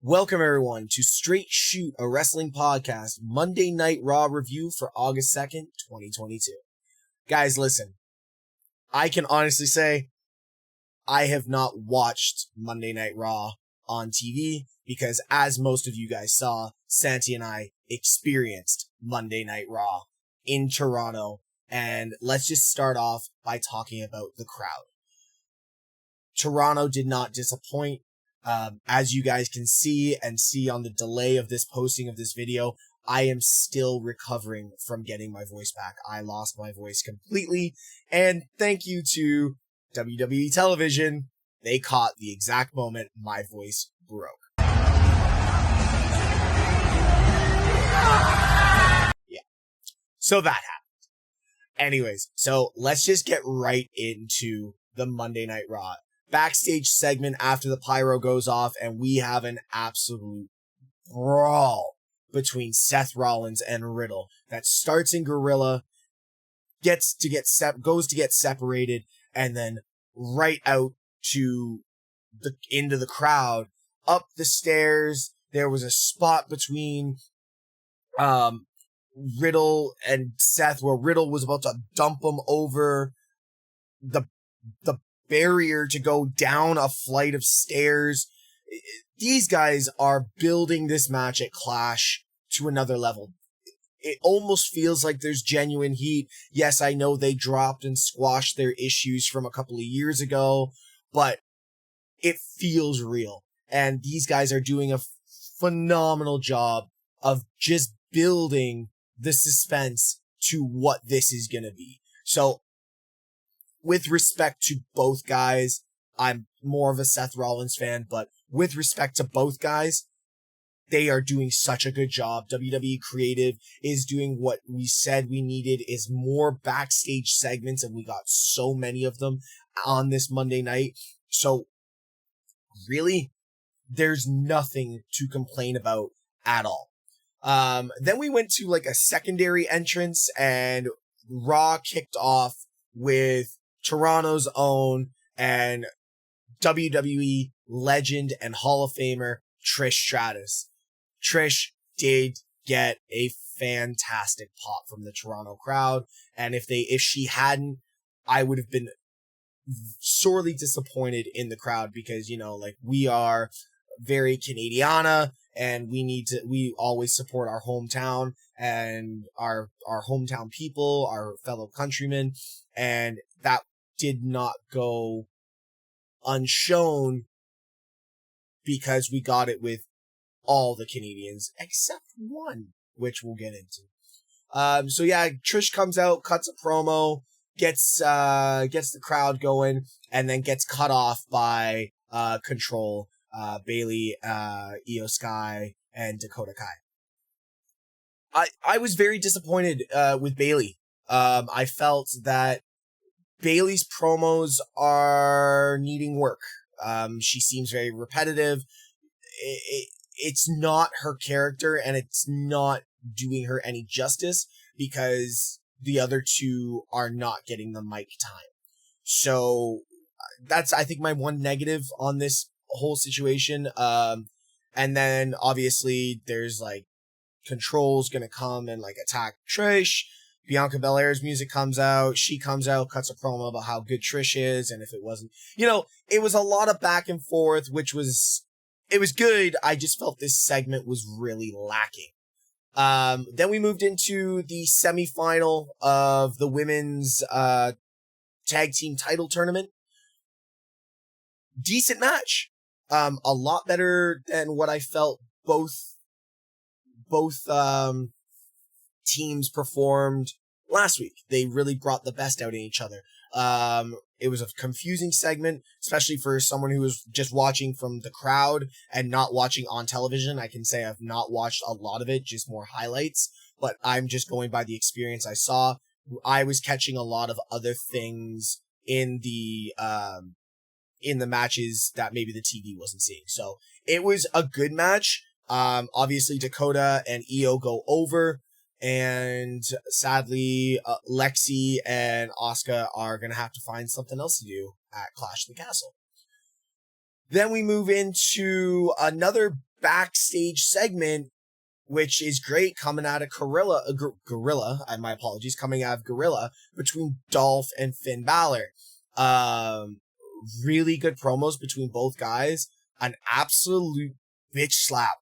Welcome everyone to Straight Shoot, a wrestling podcast, Monday Night Raw review for August 2nd, 2022. Guys, listen, I can honestly say I have not watched Monday Night Raw on TV because, as most of you guys saw, Santi and I experienced Monday Night Raw in Toronto, and let's just start off by talking about the crowd. Toronto did not disappoint. As you guys can see on the delay of this posting of this video, I am still recovering from getting my voice back. I lost my voice completely, and thank you to WWE television. They caught the exact moment my voice broke. Yeah. So that happened. Anyways, so let's just get right into the Monday Night Raw backstage segment after the pyro goes off, and we have an absolute brawl between Seth Rollins and Riddle that starts in Gorilla, goes to get separated, and then right out to into the crowd, up the stairs. There was a spot between Riddle and Seth where Riddle was about to dump him over the barrier to go down a flight of stairs. These guys are building this match at Clash to another level. It almost feels like there's genuine heat. Yes, I know they dropped and squashed their issues from a couple of years ago, but it feels real. And these guys are doing a phenomenal job of just building the suspense to what this is going to be. So, with respect to both guys, I'm more of a Seth Rollins fan, but with respect to both guys, they are doing such a good job. WWE Creative is doing what we said we needed, is more backstage segments, and we got so many of them on this Monday night. So, really, there's nothing to complain about at all. Then we went to like a secondary entrance, and Raw kicked off with Toronto's own and WWE legend and Hall of Famer Trish Stratus. Trish did get a fantastic pop from the Toronto crowd, and if she hadn't, I would have been sorely disappointed in the crowd because, we are very Canadiana, and we always support our hometown and our hometown people, our fellow countrymen, and that did not go unshone because we got it with all the Canadians except one, which we'll get into. So yeah, Trish comes out, cuts a promo, gets the crowd going, and then gets cut off by Control, Bayley, Io Sky, and Dakota Kai. I was very disappointed with Bayley. I felt that Bayley's promos are needing work. She seems very repetitive. It's not her character, and it's not doing her any justice because the other two are not getting the mic time. So that's, I think, my one negative on this whole situation. And then obviously there's like Control's gonna come and like attack Trish. Bianca Belair's music comes out. She comes out, cuts a promo about how good Trish is, and if it wasn't, it was a lot of back and forth, it was good. I just felt this segment was really lacking. Then we moved into the semifinal of the women's tag team title tournament. Decent match. A lot better than what I felt both teams performed last week. They really brought the best out in each other. It was a confusing segment, especially for someone who was just watching from the crowd and not watching on television. I can say I've not watched a lot of it, just more highlights, but I'm just going by the experience I saw. I was catching a lot of other things in the matches that maybe the TV wasn't seeing. So it was a good match. Obviously Dakota and Io go over. And sadly, Lexi and Asuka are going to have to find something else to do at Clash of the Castle. Then we move into another backstage segment, which is great, coming out of Gorilla, my apologies, coming out of Gorilla, between Dolph and Finn Balor. Really good promos between both guys. An absolute bitch slap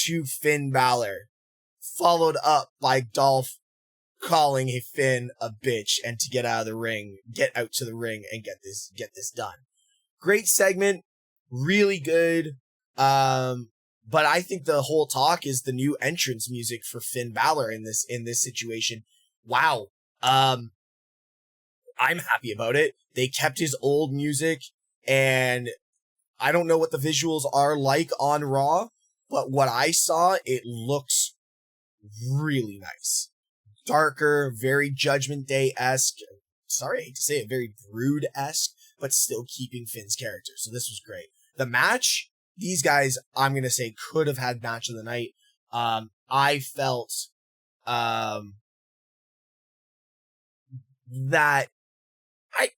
to Finn Balor, followed up by Dolph calling Finn a bitch and to get out to the ring and get this done. Great segment, really good. But I think the whole talk is the new entrance music for Finn Balor in this situation. Wow. I'm happy about it. They kept his old music, and I don't know what the visuals are like on Raw, but what I saw, it looks really nice. Darker, very Judgment Day-esque. Sorry, I hate to say it, very Brood-esque, but still keeping Finn's character. So this was great. The match, these guys, I'm going to say, could have had match of the night. I felt that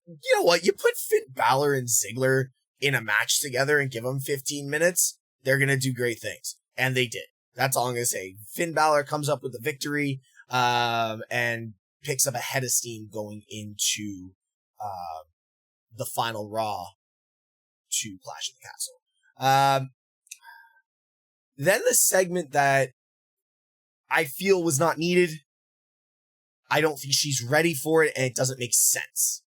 you know what? You put Finn Balor and Ziggler in a match together and give them 15 minutes, they're going to do great things. And they did. That's all I'm going to say. Finn Balor comes up with the victory, and picks up a head of steam going into, the final Raw to Clash of the Castle. Then the segment that I feel was not needed. I don't think she's ready for it, and it doesn't make sense.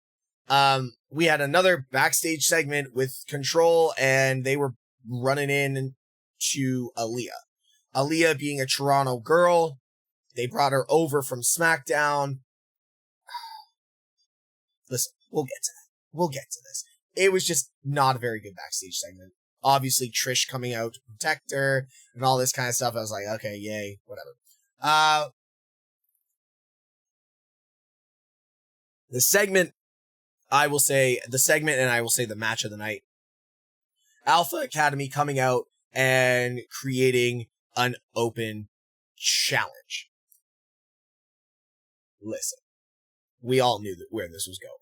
We had another backstage segment with Control, and they were running in to Aliyah. Aliyah being a Toronto girl, they brought her over from SmackDown. Listen, we'll get to this. It was just not a very good backstage segment. Obviously, Trish coming out to protect her and all this kind of stuff. I was like, okay, yay, whatever. The segment, and I will say the match of the night. Alpha Academy coming out and creating an open challenge. Listen, we all knew where this was going.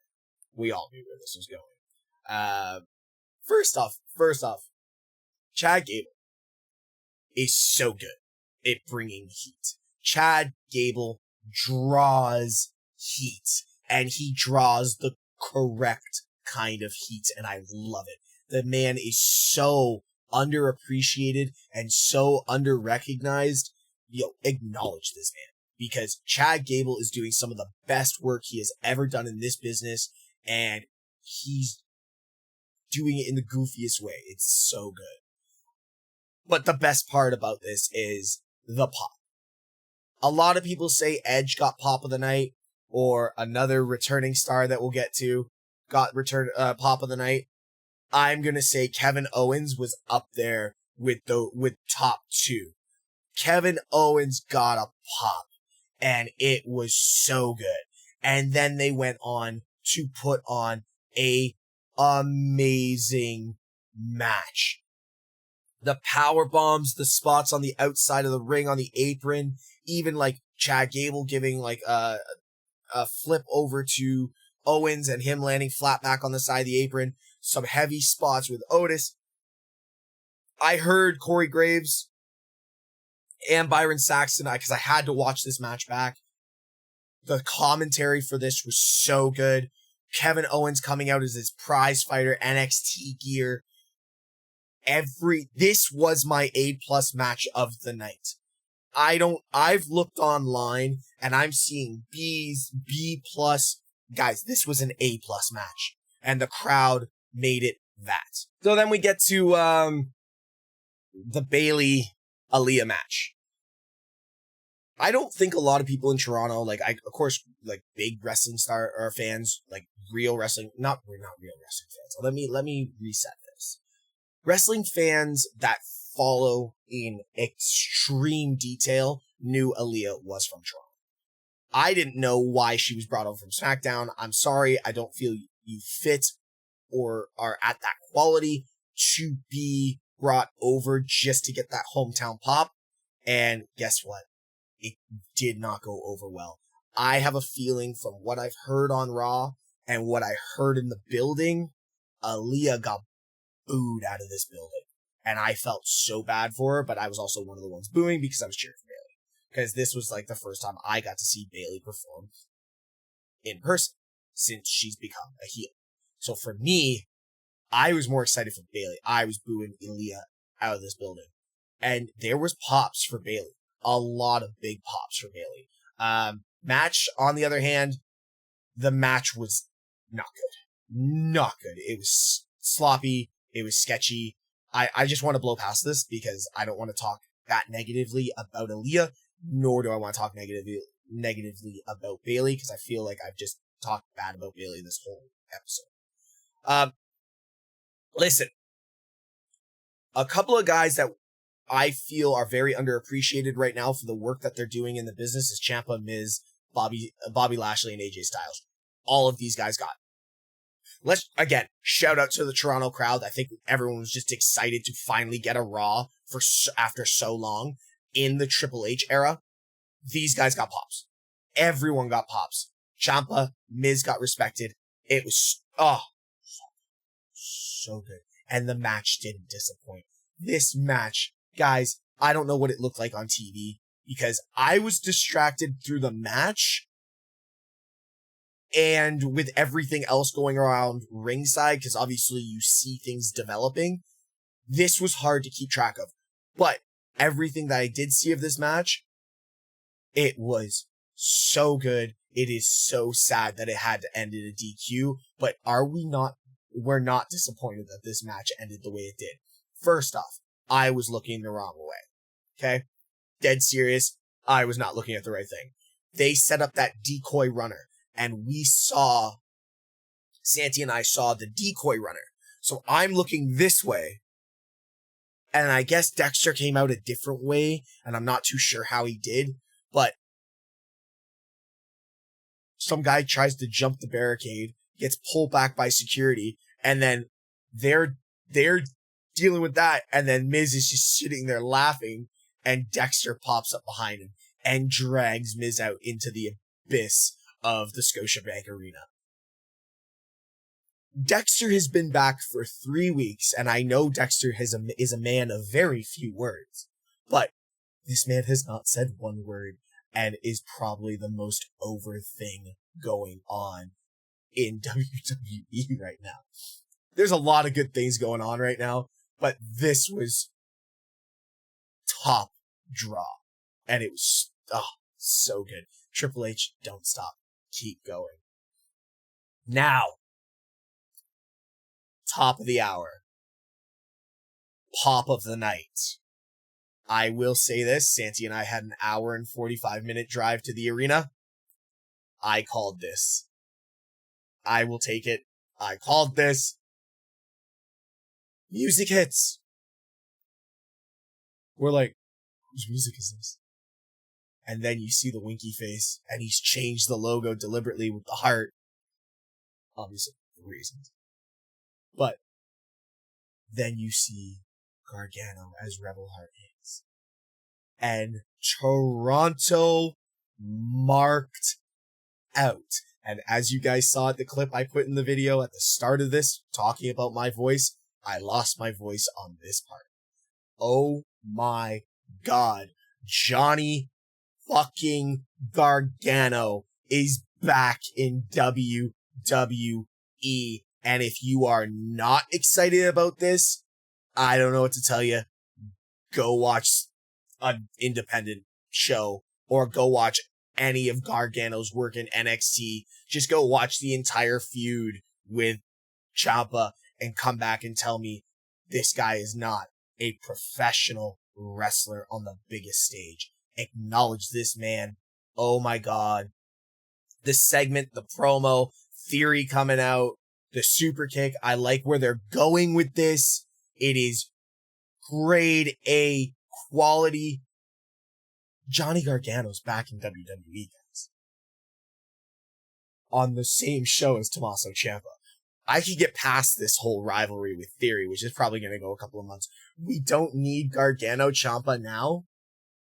First off, Chad Gable is so good at bringing heat. Chad Gable draws heat, and he draws the correct kind of heat, and I love it. The man is so underappreciated and so underrecognized. Acknowledge this man, because Chad Gable is doing some of the best work he has ever done in this business, and he's doing it in the goofiest way. It's so good. But the best part about this is the pop. A lot of people say Edge got pop of the night, or another returning star that we'll get to got pop of the night. I'm going to say Kevin Owens was up there with top two. Kevin Owens got a pop, and it was so good. And then they went on to put on a amazing match. The power bombs, the spots on the outside of the ring, on the apron, even like Chad Gable giving like a flip over to Owens and him landing flat back on the side of the apron. Some heavy spots with Otis. I heard Corey Graves and Byron Saxton, because I had to watch this match back. The commentary for this was so good. Kevin Owens coming out as his prize fighter, NXT gear. This was my A+ match of the night. I've looked online and I'm seeing B's, B+. Guys, this was an A+ match, and the crowd made it that. So then we get to, the Bayley Aaliyah match. I don't think a lot of people in Toronto, of course, big wrestling star or fans, real wrestling, we're not real wrestling fans. So let me reset this. Wrestling fans that follow in extreme detail knew Aliyah was from Toronto. I didn't know why she was brought over from SmackDown. I'm sorry, I don't feel you fit or are at that quality to be brought over just to get that hometown pop. And guess what? It did not go over well. I have a feeling from what I've heard on Raw and what I heard in the building, Aliyah got booed out of this building. And I felt so bad for her, but I was also one of the ones booing because I was cheering for Bayley. Because this was like the first time I got to see Bayley perform in person since she's become a heel. So for me, I was more excited for Bayley. I was booing Aaliyah out of this building. And there was pops for Bayley. A lot of big pops for Bayley. Match, on the other hand, the match was not good. Not good. It was sloppy. It was sketchy. I just want to blow past this because I don't want to talk that negatively about Aliyah, nor do I want to talk negatively about Bayley, because I feel like I've just talked bad about Bayley this whole episode. Listen, a couple of guys that I feel are very underappreciated right now for the work that they're doing in the business is Ciampa, Miz, Bobby Lashley, and AJ Styles. All of these guys got. Let's, again, shout out to the Toronto crowd. I think everyone was just excited to finally get a Raw after so long in the Triple H era. These guys got pops. Everyone got pops. Ciampa, Miz got respected. It was, so good. And the match didn't disappoint. This match, guys, I don't know what it looked like on TV because I was distracted through the match and with everything else going around ringside, because obviously you see things developing. This was hard to keep track of. But everything that I did see of this match, it was so good. It is so sad that it had to end in a DQ, but we're not disappointed that this match ended the way it did. First off, I was looking the wrong way. Okay? Dead serious. I was not looking at the right thing. They set up that decoy runner, and Santi and I saw the decoy runner. So I'm looking this way, and I guess Dexter came out a different way, and I'm not too sure how he did, but some guy tries to jump the barricade, gets pulled back by security, and then they're dealing with that, and then Miz is just sitting there laughing, and Dexter pops up behind him and drags Miz out into the abyss of the Scotiabank Arena. Dexter has been back for 3 weeks, and I know Dexter is a man of very few words, but this man has not said one word and is probably the most over thing going on in WWE right now. There's a lot of good things going on right now, but this was top draw, and it was so good. Triple H, don't stop. Keep going. Now, top of the hour. Pop of the night. I will say this, Santi and I had an hour and 45-minute drive to the arena. I called this. I will take it. I called this. Music hits. We're like, whose music is this? And then you see the winky face, and he's changed the logo deliberately with the heart. Obviously, for reasons. But then you see Gargano as Rebel Heart hits. And Toronto marked out. And as you guys saw at the clip I put in the video at the start of this, talking about my voice, I lost my voice on this part. Oh my God. Johnny fucking Gargano is back in WWE. And if you are not excited about this, I don't know what to tell you. Go watch an independent show or go watch any of Gargano's work in NXT. Just go watch the entire feud with Ciampa and come back and tell me this guy is not a professional wrestler on the biggest stage. Acknowledge this man. Oh my God. The segment, the promo, Theory coming out, the super kick. I like where they're going with this. It is grade A quality. Johnny Gargano's back in WWE, guys. On the same show as Tommaso Ciampa. I could get past this whole rivalry with Theory, which is probably going to go a couple of months. We don't need Gargano Ciampa now,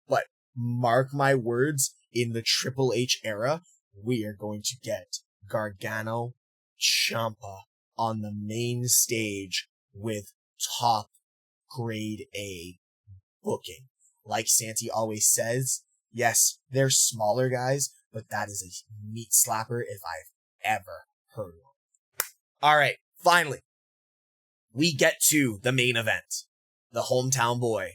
but mark my words, in the Triple H era, we are going to get Gargano Ciampa on the main stage with top grade A booking. Like Santi always says, yes, they're smaller guys, but that is a meat slapper if I've ever heard one. All right, finally, we get to the main event. The hometown boy.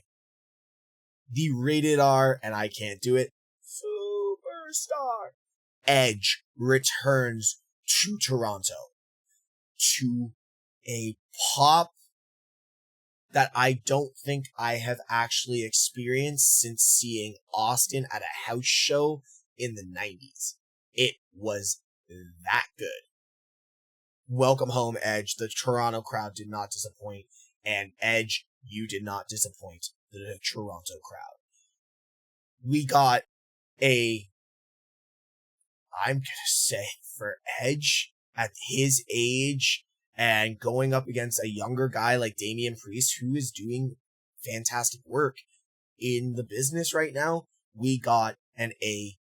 The rated R, and I can't do it, superstar Edge returns to Toronto to a pop that I don't think I have actually experienced since seeing Austin at a house show in the 90s. It was that good. Welcome home, Edge. The Toronto crowd did not disappoint, and Edge, you did not disappoint the Toronto crowd. We got I'm gonna say, for Edge at his age and going up against a younger guy like Damian Priest, who is doing fantastic work in the business right now, we got a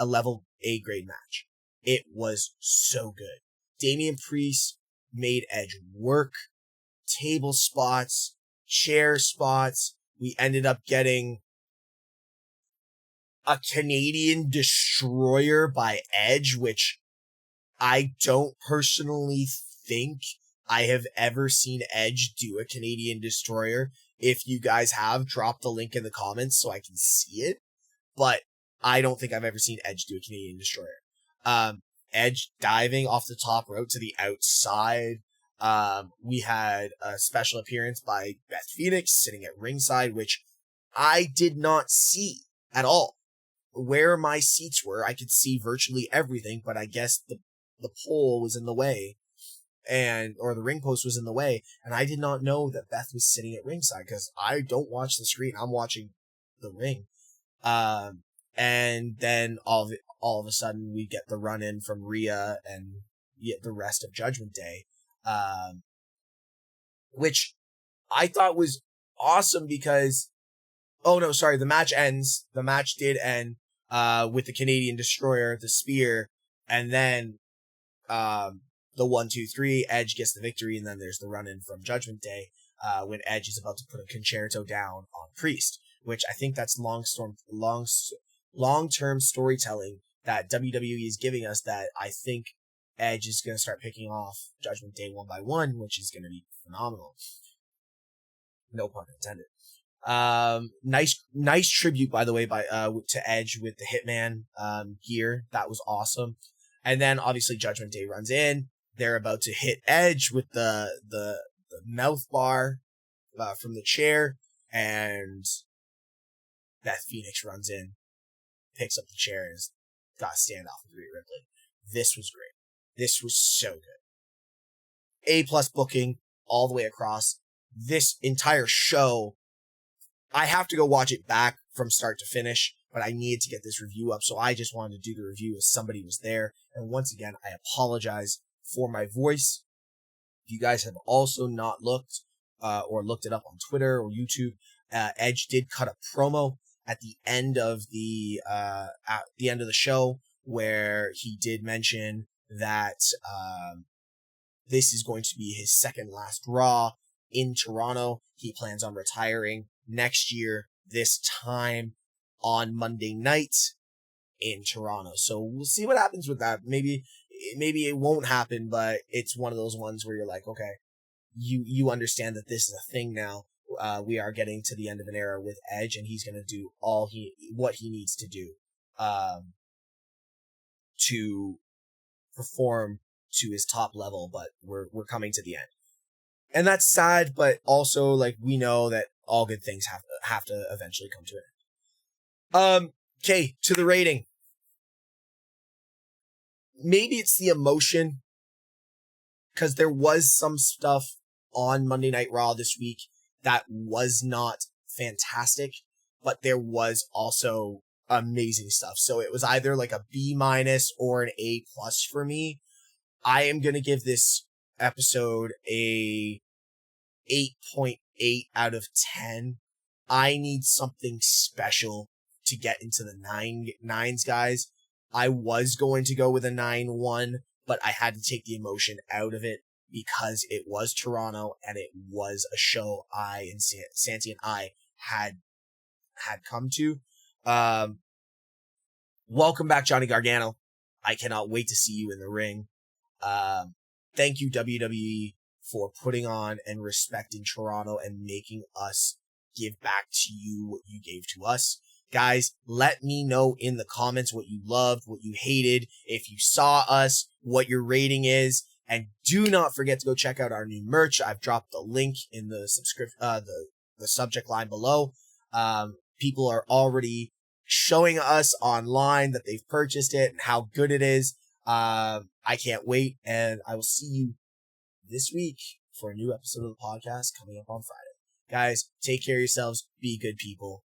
level A grade match. It was so good. Damian Priest made Edge work, table spots, chair spots. We ended up getting a Canadian Destroyer by Edge, which I don't personally think I have ever seen Edge do a Canadian Destroyer. If you guys have, drop the link in the comments so I can see it. But I don't think I've ever seen Edge do a Canadian Destroyer. Edge diving off the top rope to the outside. We had a special appearance by Beth Phoenix sitting at ringside, which I did not see at all. Where my seats were, I could see virtually everything, but I guess the pole was in the way, or the ring post was in the way, and I did not know that Beth was sitting at ringside, because I don't watch the screen, I'm watching the ring. And then all of a sudden, we get the run-in from Rhea and the rest of Judgment Day, which I thought was awesome because, the match ends. The match did end with the Canadian Destroyer, the spear, and then the 1, 2, 3, Edge gets the victory, and then there's the run-in from Judgment Day when Edge is about to put a concerto down on Priest, which I think that's long-term storytelling that WWE is giving us, that I think Edge is going to start picking off Judgment Day one by one, which is going to be phenomenal. No pun intended. Nice tribute, by the way, to Edge with the Hitman gear. That was awesome. And then obviously Judgment Day runs in. They're about to hit Edge with the mouth bar from the chair, and Beth Phoenix runs in, picks up the chair, and has got a standoff with Rhea Ripley. This was great. This was so good. A+ booking all the way across. This entire show, I have to go watch it back from start to finish, but I needed to get this review up, so I just wanted to do the review as somebody was there. And once again, I apologize for my voice. If you guys have also not looked or looked it up on Twitter or YouTube, Edge did cut a promo at the end of the show where he did mention that this is going to be his second last Raw in Toronto. He plans on retiring next year, this time on Monday night in Toronto. So we'll see what happens with that. Maybe it won't happen, but it's one of those ones where you're like, okay, you understand that this is a thing now. We are getting to the end of an era with Edge, and he's going to do what he needs to do to perform to his top level, but we're coming to the end. And that's sad, but also, like, we know that all good things have to eventually come to an end. Okay, to the rating. Maybe it's the emotion, because there was some stuff on Monday Night Raw this week that was not fantastic, but there was also amazing stuff. So it was either like a B- or an A+ for me. I am going to give this episode a 8.8 out of 10. I need something special to get into the nines, guys. I was going to go with a 9-1, but I had to take the emotion out of it. because it was Toronto and it was a show I and Santi and I had come to. Welcome back, Johnny Gargano. I cannot wait to see you in the ring. Thank you, WWE, for putting on and respecting Toronto and making us give back to you what you gave to us. Guys, let me know in the comments what you loved, what you hated, if you saw us, what your rating is, and do not forget to go check out our new merch. I've dropped the link in the the subject line below. People are already showing us online that they've purchased it and how good it is. I can't wait, and I will see you this week for a new episode of the podcast coming up on Friday. Guys, take care of yourselves. Be good people.